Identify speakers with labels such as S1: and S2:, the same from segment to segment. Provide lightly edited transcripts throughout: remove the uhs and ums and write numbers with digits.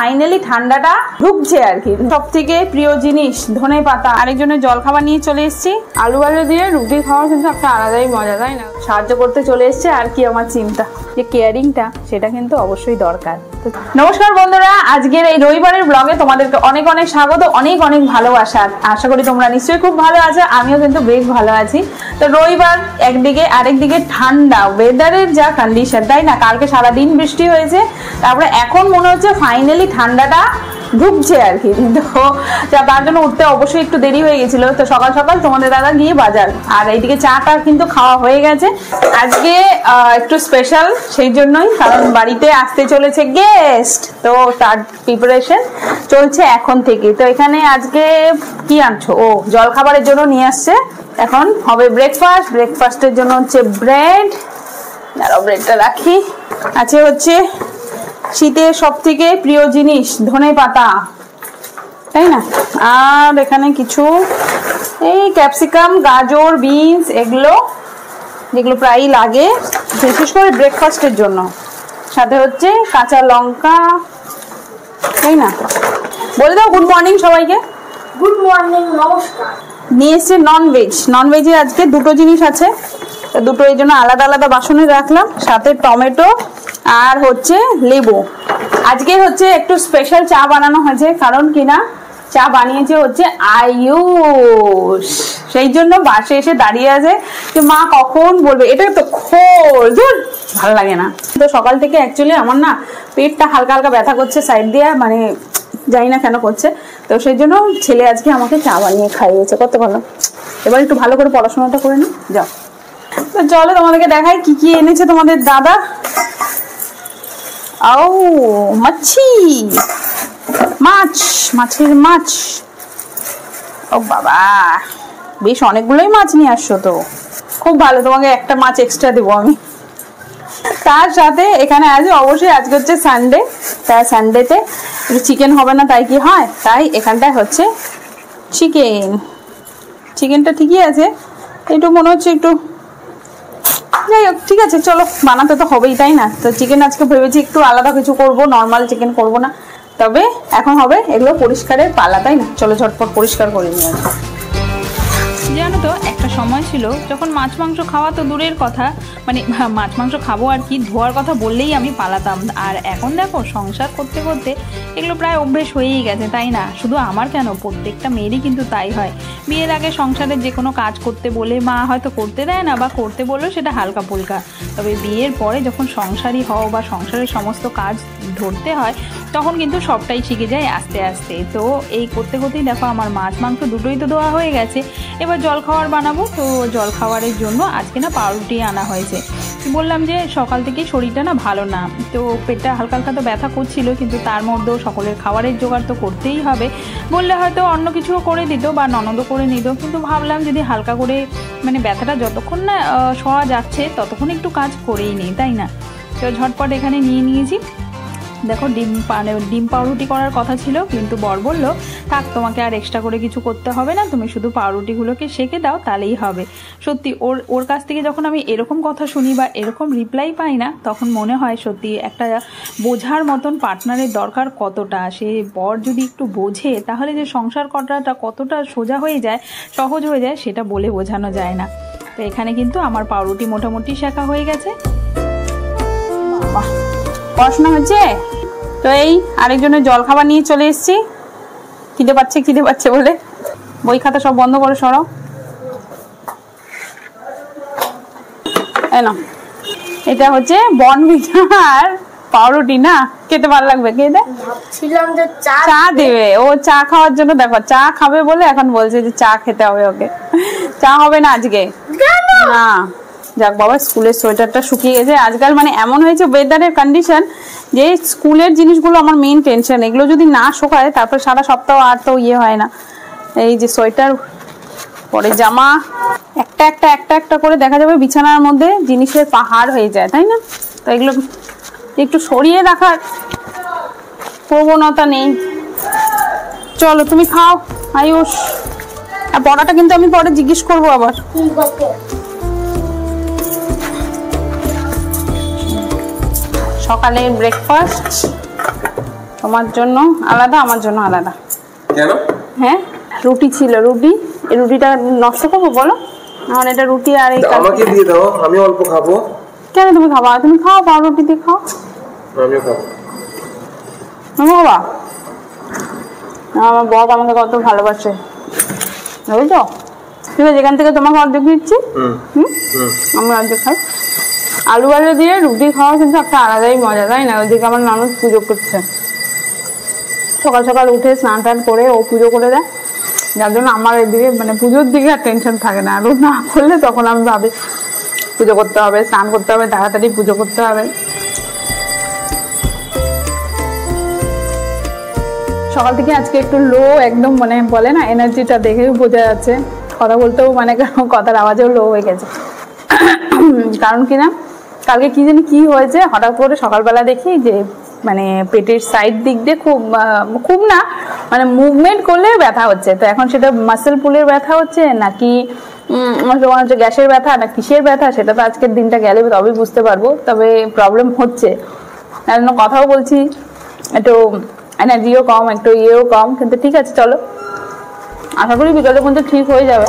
S1: Finally ঠান্ডাটা ঢুকছে আর কি। সব থেকে প্রিয় জিনিস ধনে পাতা। আরেকজনের জল খাবার নিয়ে চলে এসেছি। আলু আলু দিয়ে রুটি খাওয়া কিন্তু একটা আলাদাই মজা, তাই না? সাহায্য করতে চলে এসছে আর কি। আমার চিন্তা যে কেয়ারিংটা সেটা কিন্তু অবশ্যই দরকার। নমস্কার বন্ধুরা, আজকের এই রবিবারের ব্লগে তোমাদেরকে অনেক অনেক স্বাগত, অনেক অনেক ভালোবাসা। আশা করি তোমরা নিশ্চয়ই খুব ভালো আছো, আমিও কিন্তু বেশ ভালো আছি। তো রবিবার একদিকে, আরেকদিকে ঠান্ডা ওয়েদারের যা কন্ডিশন, তাই না? কালকে সারাদিন বৃষ্টি হয়েছে, তারপরে এখন মনে হচ্ছে ফাইনালি ঠান্ডাটা ঢুকছে আর কি। তো তার জন্য উঠতে অবশ্যই একটু দেরি হয়ে গেছিল। তো সকাল সকাল তোমাদের দাদা গিয়ে বাজার, আর এইদিকে চাটা কিন্তু খাওয়া হয়ে গেছে। আজকে একটু স্পেশাল সেই জন্যই, কারণ বাড়িতে আসতে চলেছে গেস্ট, তো তার প্রিপারেশন চলছে এখন থেকে। তো এখানে আজকে কি আনছো? ও জলখাবারের জন্য নিয়ে আসছে। এখন হবে ব্রেকফাস্ট। ব্রেকফাস্টের জন্য হচ্ছে ব্রেড, আরও ব্রেডটা রাখি। আছে হচ্ছে শীতের সব থেকে প্রিয় জিনিস ধনে পাতা, তাই না? আর এখানে কিছু এই ক্যাপসিকাম, গাজর, বিনস, এগুলো যেগুলো প্রায়ই লাগে বিশেষ করে ব্রেকফাস্টের জন্য। সাথে হচ্ছে কাঁচা লঙ্কা, তাই না? বলে দাও গুড মর্নিং সবাইকে।
S2: গুড মর্নিং, নমস্কার।
S1: নিয়ে এসছে ননভেজ। ননভেজে আজকে দুটো জিনিস আছে, দুটো এই জন্য আলাদা আলাদা বাসনে রাখলাম। সাথে টমেটো আর হচ্ছে লেবু। আজকে হচ্ছে একটু স্পেশাল চা বানানো হয়েছে, কারণ কিনা চা বানিয়েছে হচ্ছে আয়ুষ। সেই জন্য বাসে এসে দাঁড়িয়ে আছে যে মা কখন বলবে। এটা তো খোল, ভালো লাগে না। তো সকাল থেকে অ্যাকচুয়ালি আমার না পেটটা হালকা হালকা ব্যথা করছে সাইড দিয়ে, মানে জানি না কেন করছে। তো সেই জন্য ছেলে আজকে আমাকে চা বানিয়ে খাইয়েছে, কত ভালো। এবার একটু ভালো করে পড়াশোনাটা করে নি, যাও। তো চলো তোমাদেরকে দেখাই কি কি এনেছে তোমাদের দাদা। ও মাছি, মাছ, মাছের মাছ। ও বাবা, বেশ অনেকগুলোই মাছ নিয়ে আসছো তো, খুব ভালো। তোমাকে একটা মাছ এক্সট্রা দেবো আমি। তার সাথে এখানে আছে অবশ্যই, আজকে হচ্ছে সানডে, তাই সানডেতে চিকেন হবে না, তাই কি হয়, তাই এখানটায় হচ্ছে চিকেন। চিকেনটা ঠিকই আছে, একটু মনে হচ্ছে একটু, যাই হোক ঠিক আছে, চলো বানাতে তো হবেই, তাই না? তো চিকেন আজকে ভেবেছি একটু আলাদা কিছু করব, নর্মাল চিকেন করব না। তবে এখন হবে এগুলো পরিষ্কারের পালা, তাই না? চলো ঝটপট পরিষ্কার করে নিয়ে আসি।
S3: জানো তো একটা সময় ছিল যখন মাছ মাংস খাওয়া তো দূরের কথা, মানে মাছ মাংস খাবো আর কি, ধোয়ার কথা বললেই আমি পালাতাম। আর এখন দেখো সংসার করতে করতে এগুলো প্রায় অভ্যেস হয়েই গেছে, তাই না? শুধু আমার কেন, প্রত্যেকটা মেয়েরই কিন্তু তাই হয়। বিয়ের আগে সংসারের যে কোনো কাজ করতে বলে মা হয়তো করতে দেয় না, বা করতে বললেও সেটা হালকা ফুলকা। তবে বিয়ের পরে যখন সংসারই হও বা সংসারের সমস্ত কাজ ধরতে হয়, তখন কিন্তু সবটাই শিখে যায় আস্তে আস্তে। তো এই করতে করতেই দেখো আমার মাছ মাংস দুটোই তো ধোয়া হয়ে গেছে। এবার জলখাবার বানাবো। তো জলখাবারের জন্য আজকে না পাউরুটি আনা হয়েছে। বললাম যে সকাল থেকে শরীরটা না ভালো না, তো পেটটা হালকা হালকা তো ব্যথা করছিল, কিন্তু তার মধ্যেও সকলের খাবারের জোগাড় তো করতেই হবে। বললে হয়তো অন্য কিছুও করে দিত বা ননদও করে নিত, কিন্তু ভাবলাম যদি হালকা করে, মানে ব্যথাটা যতক্ষণ না সওয়া যাচ্ছে ততক্ষণ একটু কাজ করেই নিই, তাই না? তো ঝটপট এখানে নিয়ে নিয়েছি। দেখো ডিম পাউরুটি করার কথা ছিল, কিন্তু বর বলল থাক, তোমাকে আর এক্সট্রা করে কিছু করতে হবে না, তুমি শুধু পাউরুটিগুলোকে সেঁকে দাও, তাহলেই হবে। সত্যি ওর কাছ থেকে যখন আমি এরকম কথা শুনি বা এরকম রিপ্লাই পাই না, তখন মনে হয় সত্যি একটা বোঝার মতন পার্টনারের দরকার কতটা। সে বর যদি একটু বোঝে, তাহলে যে সংসার করাটা কতটা সোজা হয়ে যায়, সহজ হয়ে যায়, সেটা বলে বোঝানো যায় না। তো এখানে কিন্তু আমার পাউরুটি মোটামুটি শেখা হয়ে গেছে।
S1: পড়াশোনা হচ্ছে তো এই আরেকজনের জল খাবার নিয়ে চলে এসেছি। খিদে পাচ্ছে বলে বই খাতা সব বন্ধ করে সরাও। না, এটা হচ্ছে বনভিটার পাউরুটি, না খেতে ভালো লাগবে। কে দে?
S2: ভাবছিলাম যে চা
S1: দেবে, ও চা খাওয়ার জন্য। দেখো চা খাবে বলে এখন বলছে যে চা খেতে হবে ওকে। চা হবে না আজকে, না। যাক বাবা, স্কুলের সোয়েটারটা শুকিয়ে গেছে। আজকাল মানে এমন হয়েছে ওয়েদারের কন্ডিশন যে স্কুলের জিনিসগুলো আমার মেইন টেনশন। এগুলো যদি না শোকায় তারপর সারা সপ্তাহ আর তো ইয়ে হয় না। এই যে সোয়েটার, পরে জামা, একটা একটা করে দেখা যাবে বিছানার মধ্যে জিনিসের পাহাড় হয়ে যায়, তাই না? তো এগুলো একটু সরিয়ে রাখার প্রবণতা নেই। চলো তুমি খাও আয়ুষ। আর পড়াটা কিন্তু আমি পরে জিজ্ঞেস করবো আবার। সকালের ব্রেকফাস্ট তোমার জন্য আলাদা, আমার জন্য আলাদা।
S4: কেন?
S1: হ্যাঁ, রুটি ছিল, রুটি, এই রুটিটা নষ্ট করবো বলো? আমার এটা রুটি আর এই
S4: আমাকে দিয়ে দাও, আমি অল্প খাবো।
S1: কেন তুমি খাবা? তুমি খাও, পাউরুটি দিয়ে খাও।
S4: আমিও খাবো।
S1: আমি খাবা? আমার বর আমাকে কত ভালোবাসে, বুঝছো? ঠিক আছে, যেখান থেকে তোমাকে অর্ধেক দিচ্ছি, আমি অর্ধেক খাই। আলু আলু দিয়ে রুটি খাওয়া কিন্তু একটা আলাদাই মজা, তাই না? ওইদিকে আমার মানুষ পুজো করছে, সকাল সকাল উঠে স্নান টান করে ও পুজো করে দেয়, যার জন্য আমার এদিকে মানে পুজোর দিকে আর টেনশন থাকে না। আর ও না করলে তখন আমি ভাবি পুজো করতে হবে, স্নান করতে হবে, তাড়াতাড়ি পুজো করতে হবে। সকাল থেকে আজকে একটু লো, একদম মানে বলে না, এনার্জিটা দেখেও বোঝা যাচ্ছে, কথা বলতেও মানে কথার আওয়াজেও লো হয়ে গেছে। কারণ কি না, কালকে কি জানি কি হয়েছে, হঠাৎ করে সকালবেলা দেখি যে মানে পেটের সাইড দিক দিয়ে খুব না মানে মুভমেন্ট করলে ব্যথা হচ্ছে। তো এখন সেটা মাসেল পুলের ব্যথা হচ্ছে নাকি হচ্ছে গ্যাসের ব্যথা না কিসের ব্যথা, সেটা তো আজকের দিনটা গেলে তবেই বুঝতে পারবো। তবে প্রবলেম হচ্ছে, তার জন্য কথাও বলছি, একটু এনার্জিও কম, একটু ইয়েও কম, কিন্তু ঠিক আছে, চলো আশা করি বিকালের মধ্যে ঠিক হয়ে যাবে।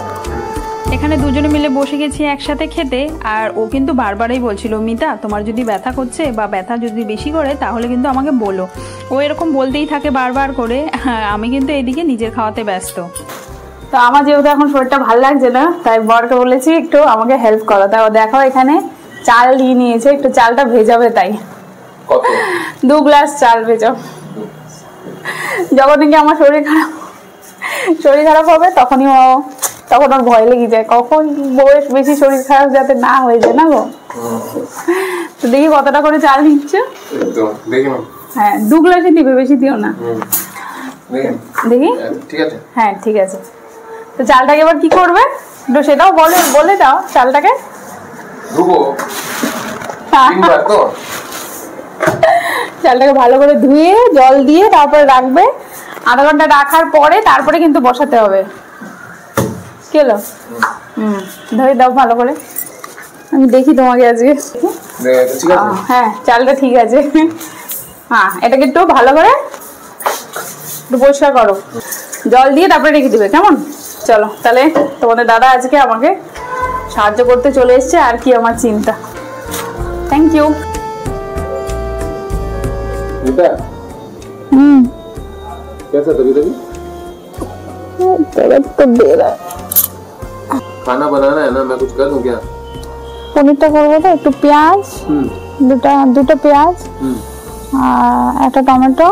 S3: এখানে দুজনে মিলে বসে গেছি একসাথে খেতে, আর ও কিন্তু বারবারই বলছিল, মিতা তোমার যদি ব্যথা করছে বা ব্যথা যদি বেশি করে তাহলে কিন্তু আমাকে বলো। ও এরকম বলতেই থাকে বারবার করে। আমি কিন্তু এইদিকে নিজের খাওয়াতে ব্যস্ত।
S1: তো আমার যেহেতু এখন শরীরটা ভালো লাগছে না, তাই বরকে বলেছি একটু আমাকে হেল্প করো। তাই দেখো এখানে চাল নিয়ে নিয়েছে, একটু চালটা ভেজাবে, তাই 2 গ্লাস চাল ভেজাও। যখন নাকি আমার শরীর খারাপ হবে তখন ওর ভয় লেগে যায়, কখন বয়স বেশি শরীর খারাপ যাতে না হয়ে যায় না গো। তো দেখি কতটা করে চাল নিচ্ছে। হ্যাঁ, 2 গ্লাসই দিবে, বেশি দিও না। দেখি,
S4: ঠিক আছে,
S1: হ্যাঁ ঠিক আছে। তো চালটাকে এবার কি করবে একটু সেটাও বলে দাও। চালটাকে চালটাকে ভালো করে ধুয়ে জল দিয়ে তারপরে রাখবে, আধা ঘন্টা রাখার পরে তারপরে কিন্তু বসাতে হবে। কেলো ধরে দাও ভালো করে, আমি দেখি তোমাকে আজকে। হ্যাঁ, চালটা ঠিক আছে। হ্যাঁ, এটাকে একটু ভালো করে একটু পরিষ্কার করো, জল দিয়ে তারপরে রেখে দিবে, কেমন? চলো তাহলে, তোমাদের দাদা আজকে আমাকে সাহায্য করতে চলে এসছে, আর কি আমার চিন্তা। Thank you.
S4: कैसा तभी
S1: तो दे रहा है।
S4: खाना बनाना है ना, मैं कुछ कर दूं क्या?
S1: পনিরটা করবো তো, একটু পেঁয়াজ, দুটো পেঁয়াজ, আর একটা টমেটো,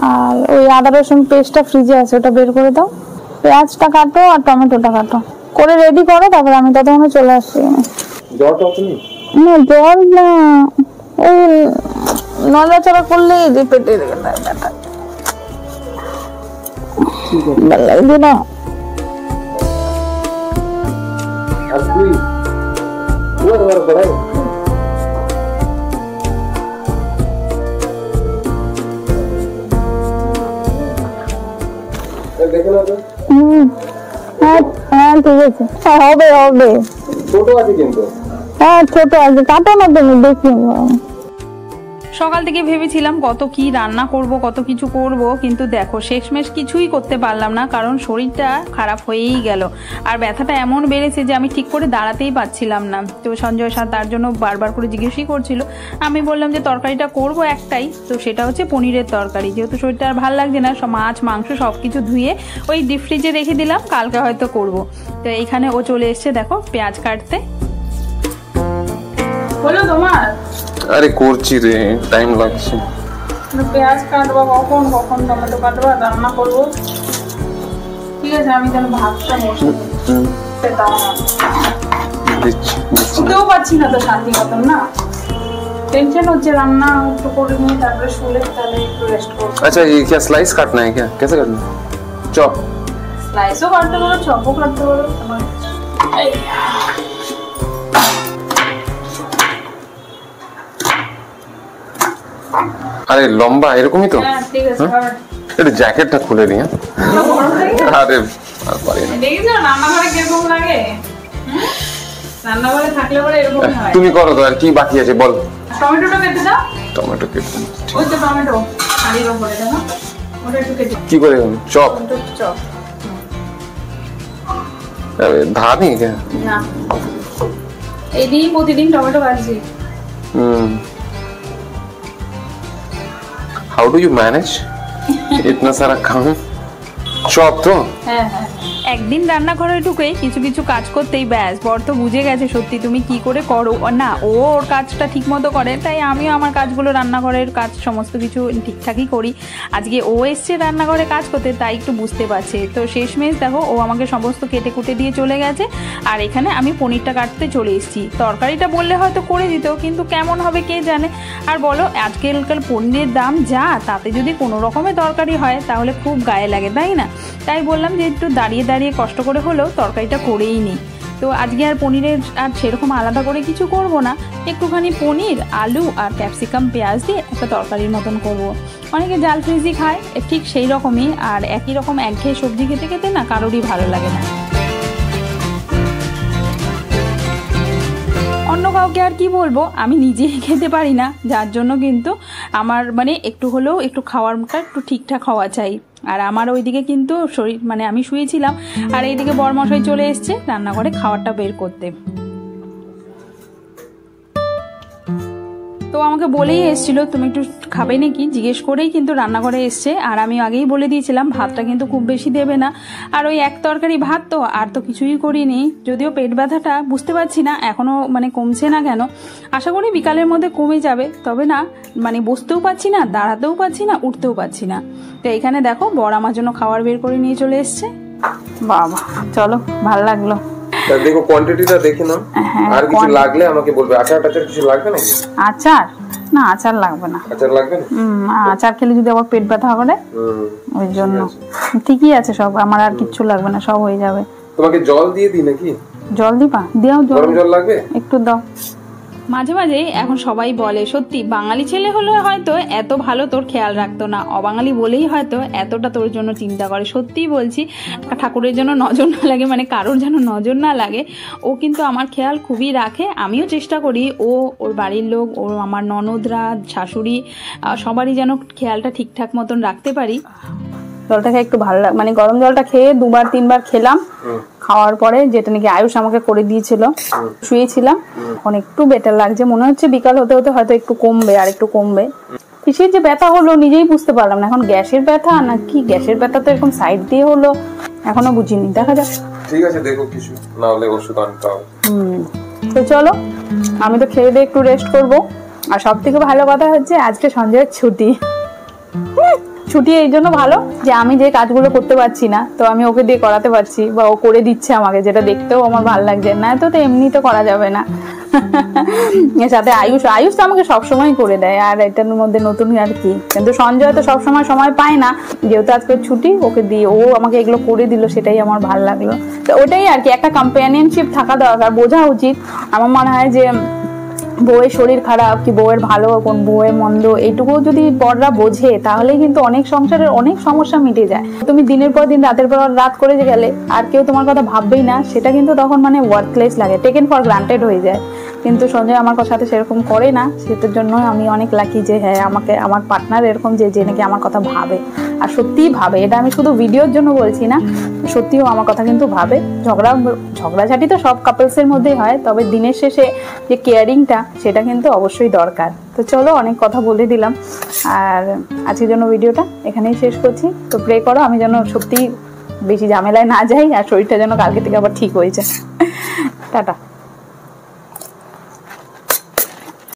S1: আর ওই আদা রসুন পেস্টটা ফ্রিজে আছে, ওটা বের করে দাও। পেঁয়াজটা কাটো আর টমেটোটা কাটো, করে রেডি করো, তারপরে আমি ততক্ষণে চলে আসছি।
S4: জ্বর টক নেই?
S1: না, জ্বর না, ওই নড়াচড়া করলে পেটে ব্যথা ভালো লাগবে না।
S4: तुम्हारा बड़ा है? দেখো না তো?
S1: হ্যাঁ ঠিক আছে, হবে।
S4: ছোট আছে কিন্তু।
S1: হ্যাঁ ছোট আছে, কাটো না তুমি, দেখি।
S3: সকাল থেকে ভেবেছিলাম কত কি রান্না করব, কত কিছু করব, কিন্তু দেখো শেষমেশ কিছুই করতে পারলাম না, কারণ শরীরটা খারাপ হয়েই গেল। আর ব্যথাটা এমন বেড়েছে যে আমি ঠিক করে দাঁড়াতেই পারছিলাম না। তো সঞ্জয় স্যার তার জন্য বারবার করে জিজ্ঞেসই করছিল। আমি বললাম যে তরকারিটা করব একটাই, তো সেটা হচ্ছে পনিরের তরকারি। যেহেতু শরীরটা আর ভালো লাগছে না, মাছ মাংস সব কিছু ধুয়ে ওই ডিপ ফ্রিজে রেখে দিলাম, কালকে হয়তো করব। তো এইখানে ও চলে এসছে দেখো পেঁয়াজ কাটতে।
S1: বলো তোমার?
S4: আরে করছি রে, টাইম লাগছে।
S1: পেঁয়াজ কাটবো, কখন টমেটো কাটবো, রান্না করবো। ঠিক আছে, আমি তাহলে ভাতটা বসে শুতেও পাচ্ছি না তো শান্তি মতন, না টেনশন হচ্ছে। রান্না একটু করে নিয়ে তারপরে শুলে তাহলে একটু রেস্ট করবো।
S4: अच्छा ये क्या स्लाइस काटना है क्या, कैसे करना है? चॉप
S1: স্লাইসও কাটতে পারো, চপও কাটতে পারো, তোমার
S4: আরে লম্বা এরকমই তো।
S1: হ্যাঁ ঠিক আছে।
S4: একটু জ্যাকেটটা খুলে দিই। আরে
S1: দেখেছো রান্নাঘরে কিরকম লাগে? রান্নাঘরে থাকলে পরে এরকম হয়।
S4: তুমি করো তো, আর কি বাকি আছে বল।
S1: টমেটোটা কেটে দাও।
S4: টমেটো কেটে
S1: ওই তো টমেটো শাড়ির উপরে দেখো, ওটা একটু কেটে
S4: কি করে চপ
S1: চপ।
S4: ধার নেই क्या
S1: না, এই দিন প্রতিদিন টমেটো কাটছি।
S4: हाउ डू यू मैनेज इतना सारा काम चॉप तो
S1: হ্যাঁ হ্যাঁ,
S3: একদিন রান্নাঘরে ঢুকে কিছু কিছু কাজ করতেই ব্যাস বর তো বুঝে গেছে সত্যি তুমি কি করে করো। না, ও ওর কাজটা ঠিক মতো করে, তাই আমিও আমার কাজগুলো রান্নাঘরের কাজ সমস্ত কিছু ঠিকঠাকই করি। আজকে ও এসছে রান্নাঘরে কাজ করতে, তাই একটু বুঝতে পারছে। তো শেষমেশ দেখো ও আমাকে সমস্ত কেটে কুটে দিয়ে চলে গেছে, আর এখানে আমি পনিরটা কাটতে চলে এসেছি। তরকারিটা বললে হয়তো করে দিত, কিন্তু কেমন হবে কে জানে। আর বলো আজকালকার পনিরের দাম যা, তাতে যদি কোনো রকমের তরকারি হয় তাহলে খুব গায়ে লাগে, তাই না? তাই বললাম যে একটু দাঁড়িয়ে দাঁড়িয়ে কষ্ট করে হলেও তরকারিটা করেই নিই। তো আজকে আর পনিরের আর সেরকম আলাদা করে কিছু করব না, একটুখানি পনির, আলু আর ক্যাপসিকাম পেঁয়াজ দিয়ে একটা তরকারির মতন করব। অনেকে জাল ফ্রিজি খায়, ঠিক সেই রকমই। আর একই রকম একঘেয়ে সবজি খেতে খেতে না কারোরই ভালো লাগে না। অন্য কাউকে আর কি বলবো, আমি নিজেই খেতে পারি না, যার জন্য কিন্তু আমার মানে একটু হলেও একটু খাওয়ারটা একটু ঠিকঠাক হওয়া চাই। আর আমার ওইদিকে কিন্তু শরীর মানে আমি শুয়েছিলাম, আর এইদিকে বরমশাই চলে এসছে রান্নাঘরে খাবারটা বের করতে। তো আমাকে বলেই এসেছিল তুমি একটু খাবে নাকি জিজ্ঞেস করেই কিন্তু রান্নাঘরে এসছে। আর আমি আগেই বলে দিয়েছিলাম ভাতটা কিন্তু খুব বেশি দেবে না, আর ওই এক তরকারি ভাত তো, আর তো কিছুই করিনি। যদিও পেট ব্যথাটা বুঝতে পারছি না এখনো মানে কমছে না কেন, আশা করি বিকালের মধ্যে কমে যাবে। তবে না মানে বসতেও পারছি না, দাঁড়াতেও পারছি না, উঠতেও পারছি না। তো এখানে দেখো বর আমার জন্য খাবার বের করে নিয়ে চলে এসছে। বাবা চলো, ভালো লাগলো।
S4: দেখো কোয়ান্টিটিটা দেখে নাও, আর কিছু লাগলে আমাকে বলবে। আচার কিছু লাগবে না?
S1: আচার না, আচার লাগবে না।
S4: আচার লাগবে না?
S1: আচার খেলে যদি আবার পেট ব্যথা করে, ওই জন্য ঠিকই আছে সব, আমার আর কিচ্ছু লাগবে না, সব হয়ে যাবে।
S4: তোমাকে জল দিয়ে দিই নাকি?
S1: জল দিবা? দিও,
S4: গরম জল লাগবে
S1: একটু দাও।
S3: মাঝে মাঝে এখন সবাই বলে সত্যি বাঙালি ছেলে হলে হয়তো এত ভালো তোর খেয়াল রাখতো না, অবাঙালি বলেই হয়তো এতটা তোর জন্য চিন্তা করে। সত্যিই বলছি, ঠাকুরের জন্য নজর না লাগে, মানে কারোর যেন নজর না লাগে, ও কিন্তু আমার খেয়াল খুবই রাখে। আমিও চেষ্টা করি ওর বাড়ির লোক, ওর আমার ননদরা, শাশুড়ি সবারই যেন খেয়ালটা ঠিকঠাক মতন রাখতে পারি।
S1: জলটা খেয়ে একটু ভালো লাগে, মানে গরম জলটা খেয়ে 2-3 খেলাম। খাওয়ার পরে যেটা নাকি আয়ুষ আমাকে করে দিয়েছিল, শুয়েছিলাম, এখন একটু বেটার লাগছে। মনে হচ্ছে বিকাল হতে হতে হয়তো একটু কমবে, আর একটু কমবে। পিসির যে ব্যথা হলো নিজেই বুঝতে পারলাম না, এখন গ্যাসের ব্যথা না কি, গ্যাসের ব্যথা তো এরকম সাইড দিয়ে হলো, এখনো বুঝিনি, দেখা যাক।
S4: ঠিক আছে, দেখো কিছু না হলে ওষুধ আনতে হবে।
S1: তো চলো, আমি তো খেয়ে দিয়ে একটু রেস্ট করবো। আর সব থেকে ভালো কথা হচ্ছে আজকে সঞ্জয়ের ছুটি। ছুটি এই জন্য ভালো যে আমি যে কাজগুলো করতে পারছি না, তো আমি ওকে দিয়ে করাতে পারছি, বা ও করে দিচ্ছে আমাকে, যেটা দেখতেও আমার ভালো লাগছে। না তো এমনি তো করা যাবে না। এর সাথে আয়ুষ তো আমাকে সবসময় করে দেয়, আর এটার মধ্যে নতুন আর কি। কিন্তু সঞ্জয় তো সবসময় সময় পায় না, যেহেতু আজকে ছুটি, ওকে দিয়ে ও আমাকে এগুলো করে দিল, সেটাই আমার ভালো লাগলো। তো ওটাই আর কি, একটা কম্প্যানিয়নশিপ থাকা দরকার, বোঝা উচিত। আমার মনে হয় যে বউয়ের শরীর খারাপ কি বউয়ের ভালো কোন বউয়ের মন্দ, এইটুকু যদি বড়রা বোঝে তাহলে কিন্তু অনেক সংসারের অনেক সমস্যা মিটে যায়। তুমি দিনের পর দিন রাতের পর রাত করে গেলে আর কেউ তোমার কথা ভাববেই না, সেটা কিন্তু তখন মানে ওয়ার্থলেস লাগে, টেকেন ফর গ্রান্টেড হয়ে যায়। কিন্তু সঞ্জয় আমার সাথে সেরকম করে না, সেটার জন্য আমি অনেক লাকি যে হ্যাঁ আমাকে আমার পার্টনার এরকম যে নাকি আমার কথা ভাবে, আর সত্যিই ভাবে। এটা আমি শুধু ভিডিওর জন্য বলছি না, সত্যিও আমার কথা কিন্তু ভাবে। ঝগড়াঝাটি তো সব কাপলসের মধ্যেই হয়, তবে দিনের শেষে যে কেয়ারিংটা সেটা কিন্তু অবশ্যই দরকার। তো চলো, অনেক কথা বলে দিলাম, আর আজকের জন্য ভিডিওটা এখানেই শেষ করছি। তো প্রে করো আমি যেন সত্যি বেশি ঝামেলায় না যাই, আর শরীরটা যেন কালকে থেকে আবার ঠিক হয়ে যায়। টাটা।